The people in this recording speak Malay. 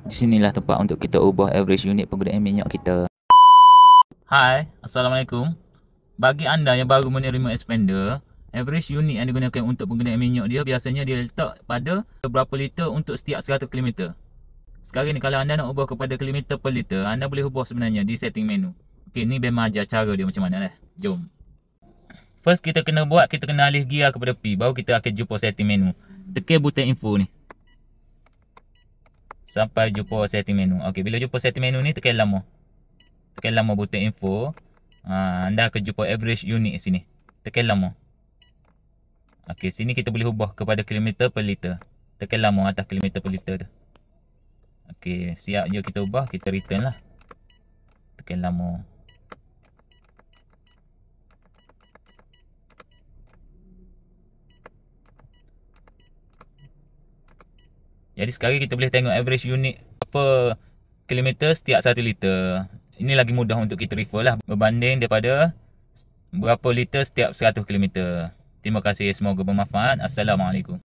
Di sinilah tempat untuk kita ubah average unit penggunaan minyak kita. Hai, Assalamualaikum. Bagi anda yang baru menerima expander, average unit yang digunakan untuk penggunaan minyak dia biasanya dia letak pada berapa liter untuk setiap 100 km. Sekarang ni kalau anda nak ubah kepada kilometer per liter, anda boleh ubah sebenarnya di setting menu. Okey, ni memang ajar cara dia macam mana lah. Jom. First kita kena alih gear kepada P, baru kita akan jumpa setting menu. Tekan butang info ni sampai jumpa setting menu. Okey, bila jumpa setting menu ni tekan lama butang info. Anda akan jumpa average unit sini. Tekan lama. Okey, sini kita boleh ubah kepada kilometer per liter. Tekan lama atas kilometer per liter tu. Okey, siap je kita ubah, kita return lah. Tekan lama. Jadi sekarang kita boleh tengok average unit per kilometer setiap 1 liter. Ini lagi mudah untuk kita refer lah, berbanding daripada berapa liter setiap 100 km. Terima kasih, semoga bermanfaat. Assalamualaikum.